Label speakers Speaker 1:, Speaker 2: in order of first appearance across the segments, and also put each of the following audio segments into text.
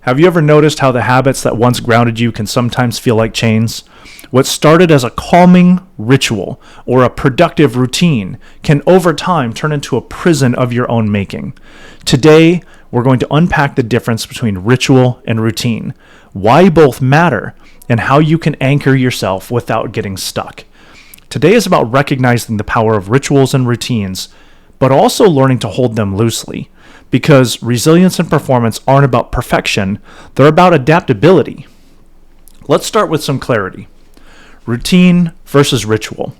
Speaker 1: Have you ever noticed how the habits that once grounded you can sometimes feel like chains? What started as a calming ritual or a productive routine can over time turn into a prison of your own making. Today, we're going to unpack the difference between ritual and routine, why both matter, and how you can anchor yourself without getting stuck. Today is about recognizing the power of rituals and routines, but also learning to hold them loosely. Because resilience and performance aren't about perfection, they're about adaptability. Let's start with some clarity. Routine versus ritual.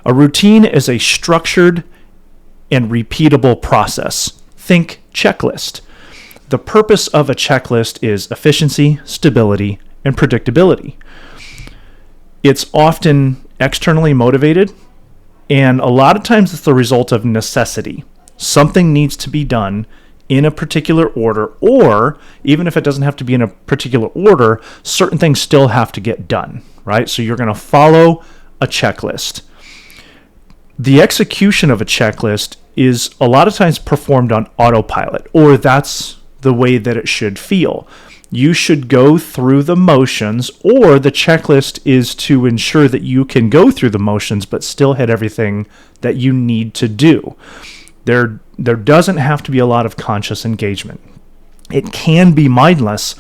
Speaker 1: A routine is a structured and repeatable process. Think checklist. The purpose of a checklist is efficiency, stability, and predictability. It's often externally motivated, and a lot of times it's the result of necessity. Something needs to be done in a particular order, or even if it doesn't have to be in a particular order, certain things still have to get done, right? So you're going to follow a checklist. The execution of a checklist is a lot of times performed on autopilot, or that's the way that it should feel. You should go through the motions, or the checklist is to ensure that you can go through the motions but still hit everything that you need to do. There doesn't have to be a lot of conscious engagement. It can be mindless,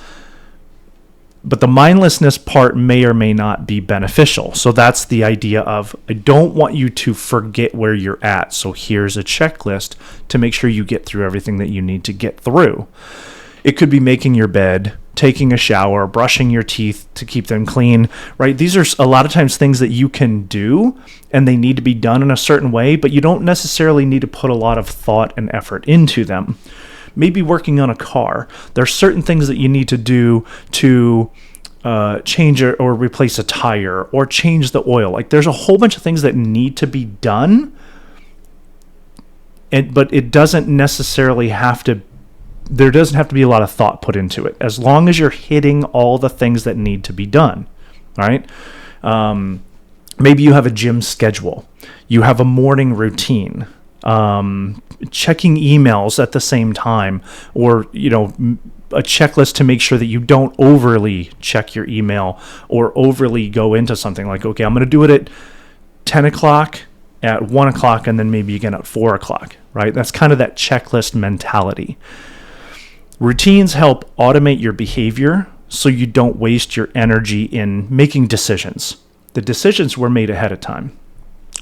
Speaker 1: but the mindlessness part may or may not be beneficial. So that's the idea of, I don't want you to forget where you're at. So here's a checklist to make sure you get through everything that you need to get through. It could be making your bed, taking a shower, brushing your teeth to keep them clean, right? These are a lot of times things that you can do, and they need to be done in a certain way, but you don't necessarily need to put a lot of thought and effort into them. Maybe working on a car. There are certain things that you need to do to change or replace a tire or change the oil. Like, there's a whole bunch of things that need to be done, but it doesn't necessarily have to. There doesn't have to be a lot of thought put into it, as long as you're hitting all the things that need to be done, right? Maybe you have a gym schedule. You have a morning routine, checking emails at the same time, or, a checklist to make sure that you don't overly check your email or overly go into something like, okay, I'm going to do it at 10 o'clock, at 1 o'clock, and then maybe again at 4 o'clock, right? That's kind of that checklist mentality. Routines help automate your behavior so you don't waste your energy in making decisions. The decisions were made ahead of time.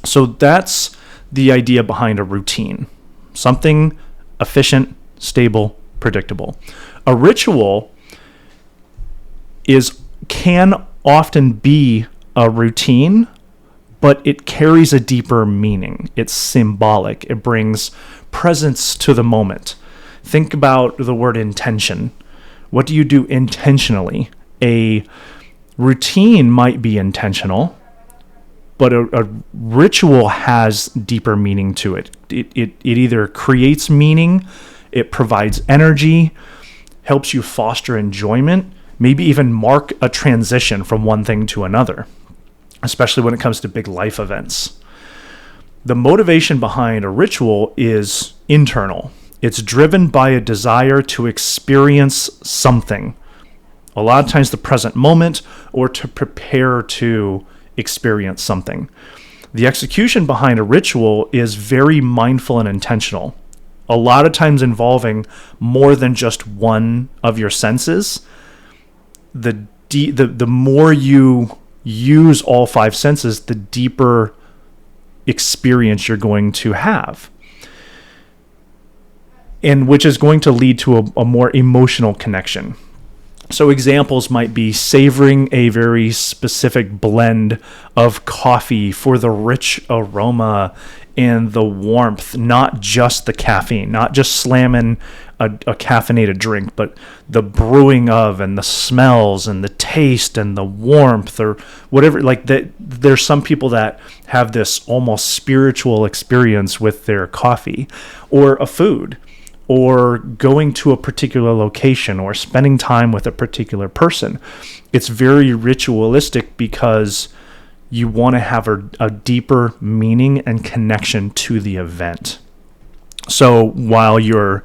Speaker 1: So that's the idea behind a routine. Something efficient, stable, predictable. A ritual can often be a routine, but it carries a deeper meaning. It's symbolic. It brings presence to the moment. Think about the word intention. What do you do intentionally? A routine might be intentional, but a ritual has deeper meaning to it. It either creates meaning, it provides energy, helps you foster enjoyment, maybe even mark a transition from one thing to another, especially when it comes to big life events. The motivation behind a ritual is internal. It's driven by a desire to experience something. A lot of times the present moment, or to prepare to experience something. The execution behind a ritual is very mindful and intentional. A lot of times involving more than just one of your senses. The more you use all five senses, the deeper experience you're going to have, and which is going to lead to a more emotional connection. So examples might be savoring a very specific blend of coffee for the rich aroma and the warmth, not just the caffeine, not just slamming a caffeinated drink, but the brewing of, and the smells and the taste and the warmth, or whatever. Like that, there's some people that have this almost spiritual experience with their coffee or a food, or going to a particular location, or spending time with a particular person. It's very ritualistic because you want to have a deeper meaning and connection to the event. So while you're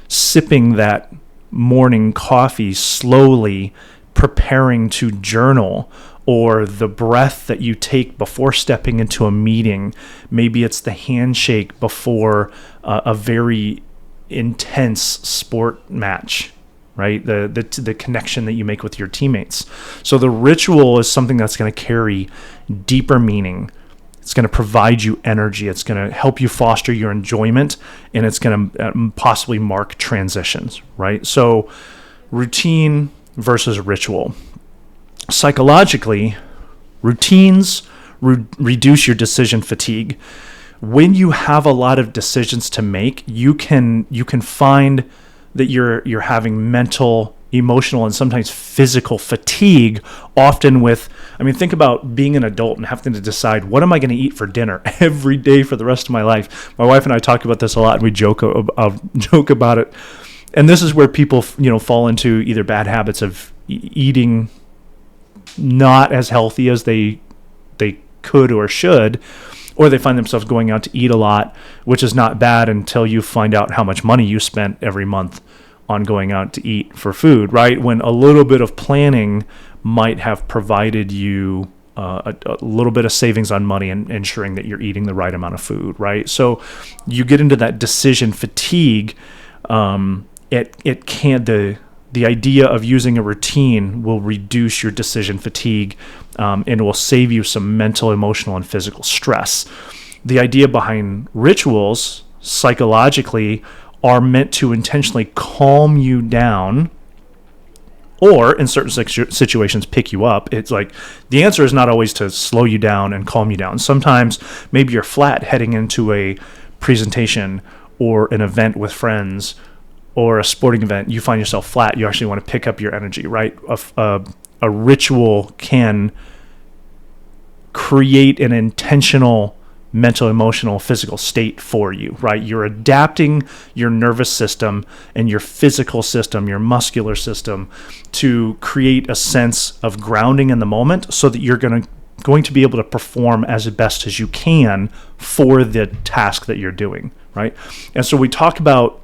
Speaker 1: sipping that morning coffee slowly preparing to journal, or the breath that you take before stepping into a meeting. Maybe it's the handshake before a very intense sport match, right? The connection that you make with your teammates. So the ritual is something that's going to carry deeper meaning. It's going to provide you energy. It's going to help you foster your enjoyment, and it's going to possibly mark transitions, right? So routine versus ritual. Psychologically, routines reduce your decision fatigue. When you have a lot of decisions to make, you can find that you're having mental, emotional, and sometimes physical fatigue, often with, think about being an adult and having to decide, what am I going to eat for dinner every day for the rest of my life? My wife and I talk about this a lot, and we joke about it. And this is where people, fall into either bad habits of eating not as healthy as they could or should, or they find themselves going out to eat a lot, which is not bad until you find out how much money you spent every month on going out to eat for food, right? When a little bit of planning might have provided you a little bit of savings on money and ensuring that you're eating the right amount of food, right? So you get into that decision fatigue. It can't, the idea of using a routine will reduce your decision fatigue, and it will save you some mental, emotional, and physical stress. The idea behind rituals, psychologically, are meant to intentionally calm you down, or in certain situations, pick you up. It's like the answer is not always to slow you down and calm you down. Sometimes maybe you're flat heading into a presentation or an event with friends, or a sporting event. You find yourself flat. You actually want to pick up your energy, right? A ritual can create an intentional mental, emotional, physical state for you, right? You're adapting your nervous system and your physical system, your muscular system, to create a sense of grounding in the moment, so that you're going to be able to perform as best as you can for the task that you're doing, right? And so we talk about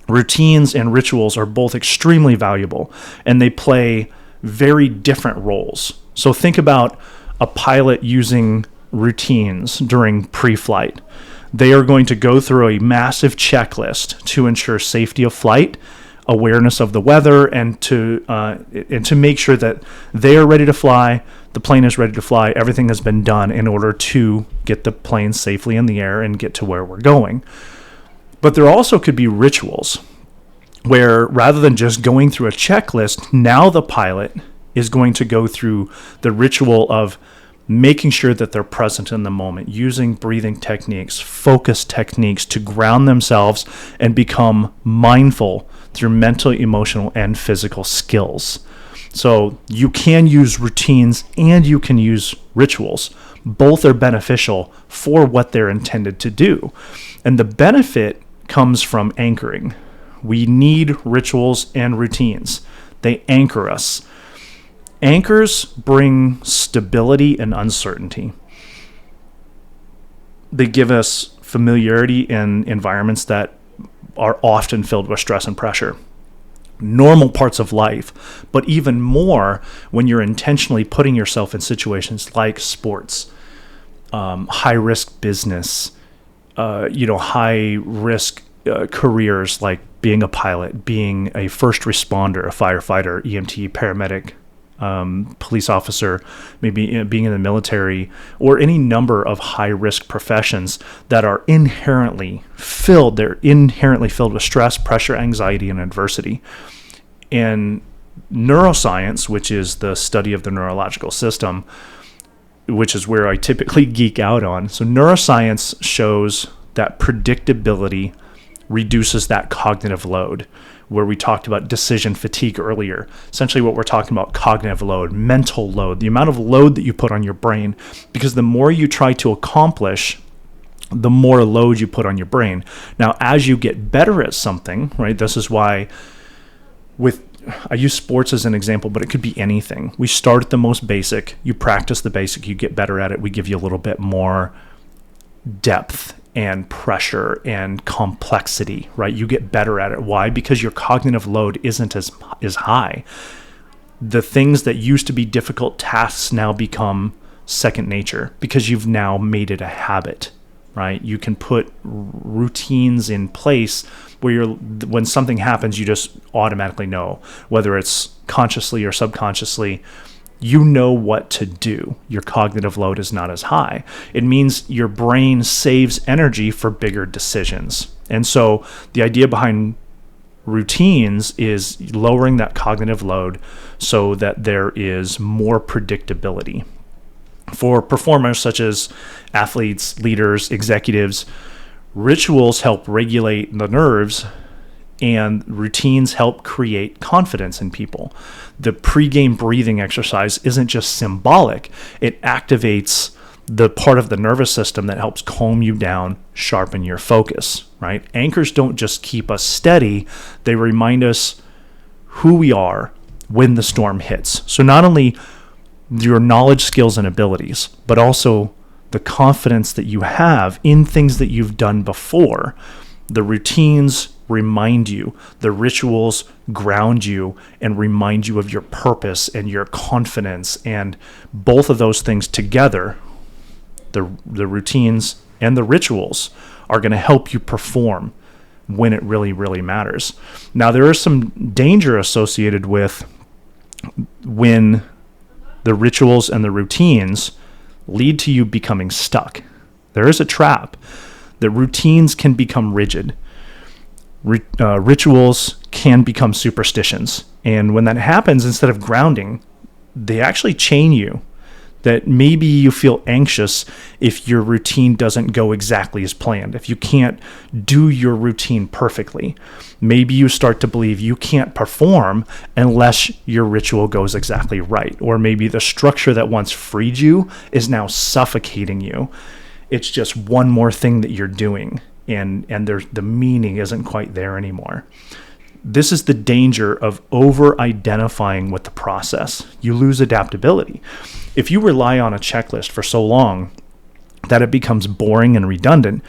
Speaker 1: routines and rituals are both extremely valuable, and they play very different roles. So think about a pilot using routines during pre-flight. They are going to go through a massive checklist to ensure safety of flight, awareness of the weather, and to make sure that they are ready to fly, the plane is ready to fly, everything has been done in order to get the plane safely in the air and get to where we're going. But there also could be rituals where, rather than just going through a checklist, now the pilot is going to go through the ritual of making sure that they're present in the moment, using breathing techniques, focus techniques to ground themselves and become mindful through mental, emotional, and physical skills. So you can use routines and you can use rituals. Both are beneficial for what they're intended to do. And the benefit comes from anchoring. We need rituals and routines. They anchor us. Anchors bring stability and uncertainty. They give us familiarity in environments that are often filled with stress and pressure. Normal parts of life, but even more when you're intentionally putting yourself in situations like sports, high-risk business, high-risk careers like being a pilot, being a first responder, a firefighter, EMT, paramedic, police officer, maybe being in the military, or any number of high-risk professions that are inherently filled. They're inherently filled with stress, pressure, anxiety, and adversity. And neuroscience, which is the study of the neurological system, which is where I typically geek out on. So neuroscience shows that predictability reduces that cognitive load, where we talked about decision fatigue earlier. Essentially what we're talking about, cognitive load, mental load, the amount of load that you put on your brain, because the more you try to accomplish, the more load you put on your brain. Now, as you get better at something, right, this is why I use sports as an example, but it could be anything. We start at the most basic, you practice the basic, you get better at it, we give you a little bit more depth and pressure and complexity, right? You get better at it. Why? Because your cognitive load isn't as high. The things that used to be difficult tasks now become second nature because you've now made it a habit, right? You can put routines in place where when something happens, you just automatically know, whether it's consciously or subconsciously, you know what to do. Your cognitive load is not as high. It means your brain saves energy for bigger decisions. And so the idea behind routines is lowering that cognitive load so that there is more predictability. For performers such as athletes, leaders, executives, rituals help regulate the nerves, and routines help create confidence in people. The pre-game breathing exercise isn't just symbolic, it activates the part of the nervous system that helps calm you down, sharpen your focus, right? Anchors don't just keep us steady, they remind us who we are when the storm hits. So not only your knowledge, skills, and abilities, but also the confidence that you have in things that you've done before. The routines remind you, the rituals ground you and remind you of your purpose and your confidence. And both of those things together, the routines and the rituals, are going to help you perform when it really, really matters. Now, there is some danger associated with when the rituals and the routines lead to you becoming stuck. There is a trap. The routines can become rigid. Rituals can become superstitions. And when that happens, instead of grounding, they actually chain you. That maybe you feel anxious if your routine doesn't go exactly as planned, if you can't do your routine perfectly. Maybe you start to believe you can't perform unless your ritual goes exactly right. Or maybe the structure that once freed you is now suffocating you. It's just one more thing that you're doing, and the meaning isn't quite there anymore. This is the danger of over-identifying with the process. You lose adaptability. If you rely on a checklist for so long that it becomes boring and redundant,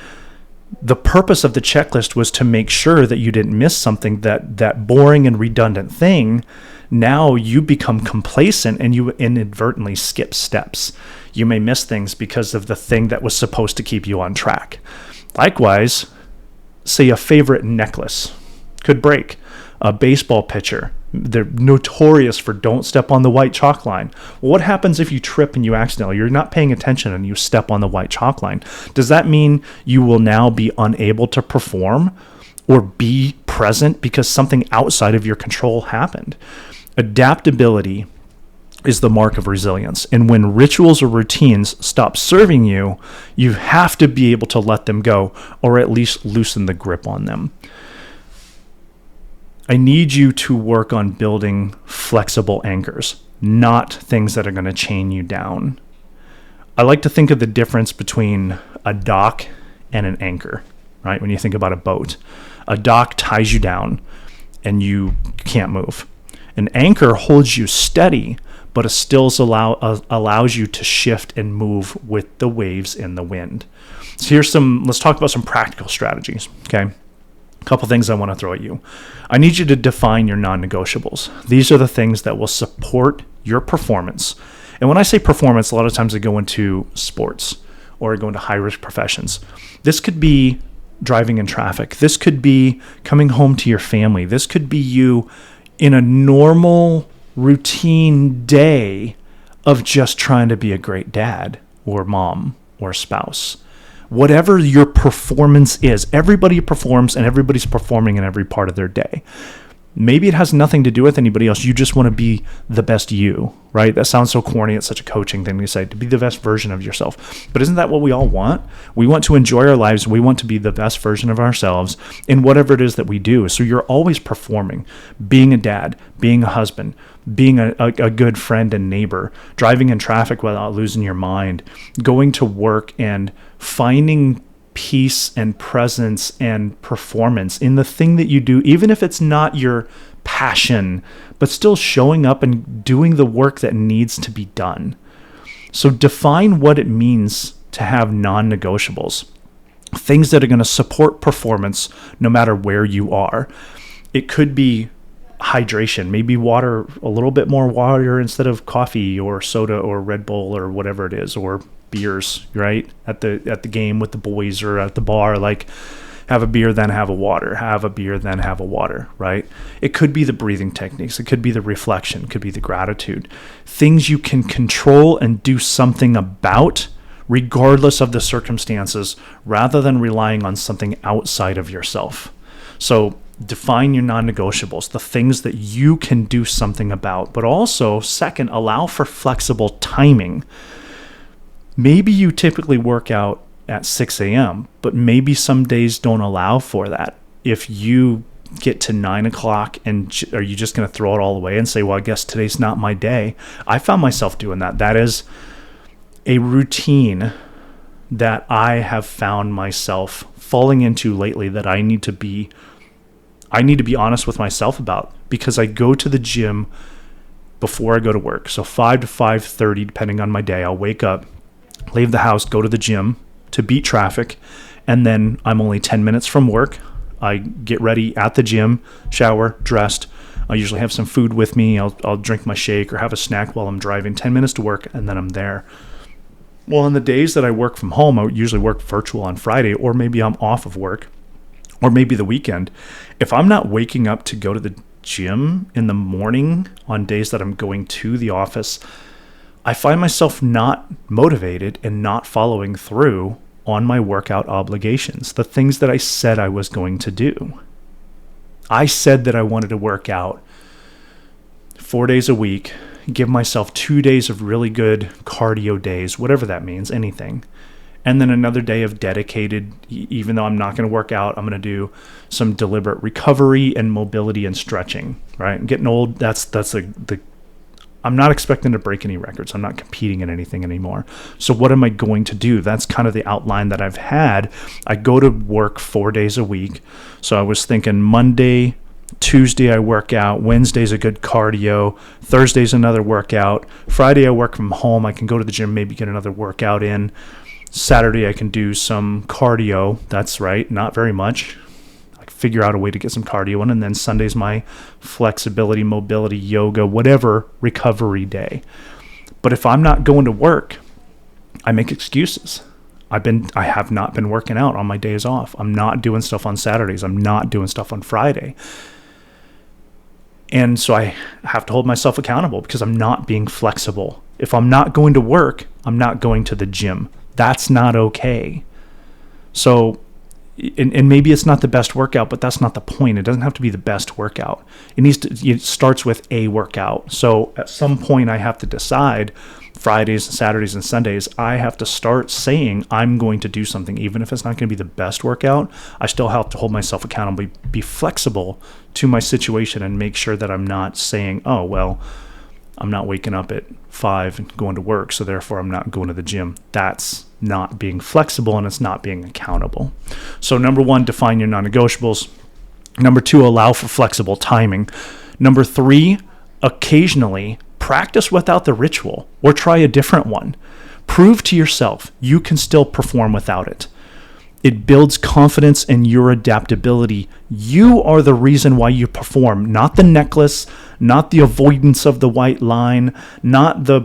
Speaker 1: the purpose of the checklist was to make sure that you didn't miss something, that boring and redundant thing. Now you become complacent and you inadvertently skip steps. You may miss things because of the thing that was supposed to keep you on track. Likewise, say a favorite necklace could break. A baseball pitcher, they're notorious for don't step on the white chalk line. Well, what happens if you trip and you accidentally, you're not paying attention and you step on the white chalk line? Does that mean you will now be unable to perform or be present because something outside of your control happened? Adaptability is the mark of resilience. And when rituals or routines stop serving you, you have to be able to let them go or at least loosen the grip on them. I need you to work on building flexible anchors, not things that are going to chain you down. I like to think of the difference between a dock and an anchor, right? When you think about a boat, a dock ties you down and you can't move. An anchor holds you steady, but it still allows you to shift and move with the waves and the wind. So let's talk about some practical strategies, okay? A couple things I want to throw at you. I need you to define your non-negotiables. These are the things that will support your performance. And when I say performance, a lot of times I go into sports or I go into high-risk professions. This could be driving in traffic. This could be coming home to your family. This could be you in a normal, routine day of just trying to be a great dad or mom or spouse. Whatever your performance is, everybody performs and everybody's performing in every part of their day. Maybe it has nothing to do with anybody else. You just want to be the best you, right? That sounds so corny. It's such a coaching thing to say, to be the best version of yourself. But isn't that what we all want? We want to enjoy our lives. We want to be the best version of ourselves in whatever it is that we do. So you're always performing, being a dad, being a husband, being a good friend and neighbor, driving in traffic without losing your mind, going to work and finding peace and presence and performance in the thing that you do, even if it's not your passion, but still showing up and doing the work that needs to be done. So define what it means to have non-negotiables. things that are going to support performance no matter where you are. It could be hydration, maybe water, a little bit more water instead of coffee or soda or Red Bull or whatever it is, or beers, right? At the game with the boys or at the bar, like have a beer, then have a water, have a beer, then have a water, right? It could be the breathing techniques. It could be the reflection, it could be the gratitude. Things you can control and do something about regardless of the circumstances, rather than relying on something outside of yourself. So define your non-negotiables, the things that you can do something about, but also, second, allow for flexible timing. Maybe you typically work out at 6 a.m., but maybe some days don't allow for that. If you get to 9 o'clock and are you just going to throw it all away and say, well, I guess today's not my day? I found myself doing that. That is a routine that I have found myself falling into lately that I need to be honest with myself about, because I go to the gym before I go to work. So 5 to 5:30, depending on my day, I'll wake up, leave the house, go to the gym to beat traffic, and then I'm only 10 minutes from work. I get ready at the gym, shower, dressed. I usually have some food with me. I'll drink my shake or have a snack while I'm driving. 10 minutes to work, and then I'm there. Well, on the days that I work from home, I usually work virtual on Friday, or maybe I'm off of work, or maybe the weekend. If I'm not waking up to go to the gym in the morning on days that I'm going to the office, I find myself not motivated and not following through on my workout obligations, the things that I said I was going to do. I said that I wanted to work out 4 days a week, give myself 2 days of really good cardio days, whatever that means, anything. And then another day of dedicated, even though I'm not going to work out, I'm going to do some deliberate recovery and mobility and stretching, right? I'm getting old. I'm not expecting to break any records. I'm not competing in anything anymore. So what am I going to do? That's kind of the outline that I've had. I go to work 4 days a week. So I was thinking Monday, Tuesday I work out, Wednesday's a good cardio, Thursday's another workout, Friday I work from home, I can go to the gym, maybe get another workout in, Saturday I can do some cardio, that's right, not very much, I can figure out a way to get some cardio in, and then Sunday's my flexibility, mobility, yoga, whatever recovery day. But if I'm not going to work, I make excuses. I have not been working out on my days off. I'm not doing stuff on Saturdays. I'm not doing stuff on Friday. And so I have to hold myself accountable because I'm not being flexible. If I'm not going to work, I'm not going to the gym. That's not okay. So, and maybe it's not the best workout, but that's not the point. It doesn't have to be the best workout. It starts with a workout. So at some point I have to decide, Fridays, Saturdays, and Sundays, I have to start saying I'm going to do something. Even if it's not going to be the best workout, I still have to hold myself accountable, be flexible to my situation, and make sure that I'm not saying, oh, well, I'm not waking up at 5 and going to work, so therefore I'm not going to the gym. That's not being flexible, and it's not being accountable. So number 1, define your non-negotiables. Number 2, allow for flexible timing. Number 3, occasionally practice without the ritual or try a different one. Prove to yourself you can still perform without it. It builds confidence in your adaptability. You are the reason why you perform, not the necklace, not the avoidance of the white line, not the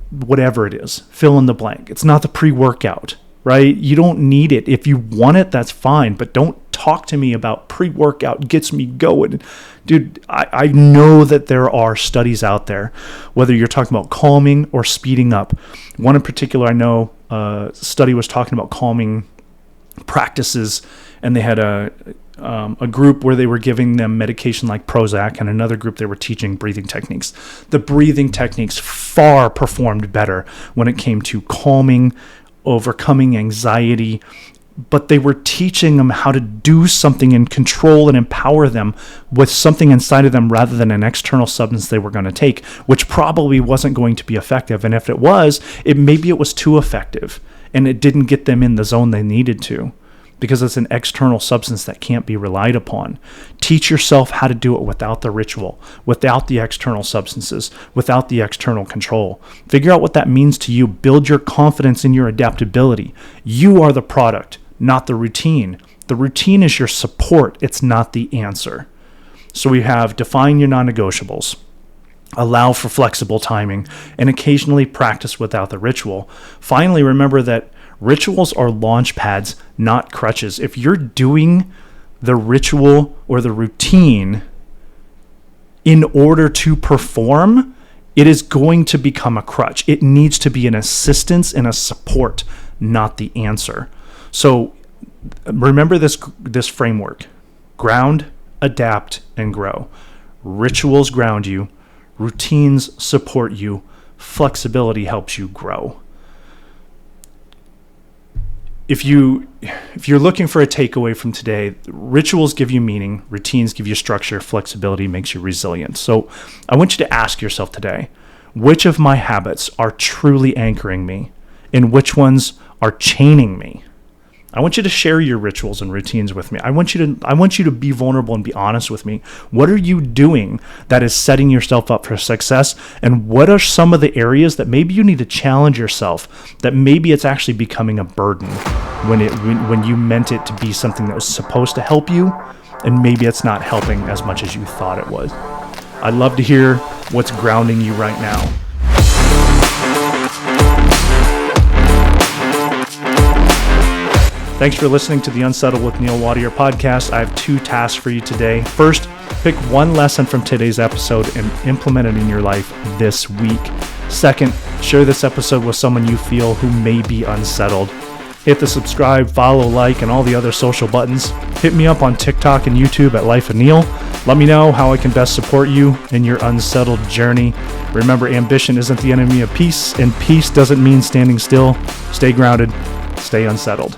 Speaker 1: whatever it is, fill in the blank. It's not the pre-workout, right? You don't need it. If you want it, that's fine, but don't talk to me about pre-workout gets me going. Dude, I know that there are studies out there, whether you're talking about calming or speeding up. One in particular, I know a study was talking about calming practices, and they had a group where they were giving them medication like Prozac, and another group they were teaching breathing techniques. The breathing techniques far performed better when it came to calming, overcoming anxiety, but they were teaching them how to do something and control and empower them with something inside of them rather than an external substance they were going to take, which probably wasn't going to be effective. And if it was, maybe it was too effective and it didn't get them in the zone they needed to, because it's an external substance that can't be relied upon. Teach yourself how to do it without the ritual, without the external substances, without the external control. Figure out what that means to you. Build your confidence in your adaptability. You are the product, not the routine. The routine is your support. It's not the answer. So we have define your non-negotiables, allow for flexible timing, and occasionally practice without the ritual. Finally, remember that rituals are launch pads, not crutches. If you're doing the ritual or the routine in order to perform, it is going to become a crutch. It needs to be an assistance and a support, not the answer. So remember this framework: ground, adapt, and grow. Rituals ground you, routines support you, flexibility helps you grow. If you're looking for a takeaway from today, rituals give you meaning, routines give you structure, flexibility makes you resilient. So I want you to ask yourself today, which of my habits are truly anchoring me, and which ones are chaining me? I want you to share your rituals and routines with me. I want you to be vulnerable and be honest with me. What are you doing that is setting yourself up for success? And what are some of the areas that maybe you need to challenge yourself, that maybe it's actually becoming a burden when you meant it to be something that was supposed to help you, and maybe it's not helping as much as you thought it was. I'd love to hear what's grounding you right now. Thanks for listening to the Unsettled with Neil Wattier podcast. I have 2 tasks for you today. First, pick one lesson from today's episode and implement it in your life this week. Second, share this episode with someone you feel who may be unsettled. Hit the subscribe, follow, like, and all the other social buttons. Hit me up on TikTok and YouTube at Life of Neil. Let me know how I can best support you in your unsettled journey. Remember, ambition isn't the enemy of peace, and peace doesn't mean standing still. Stay grounded, stay unsettled.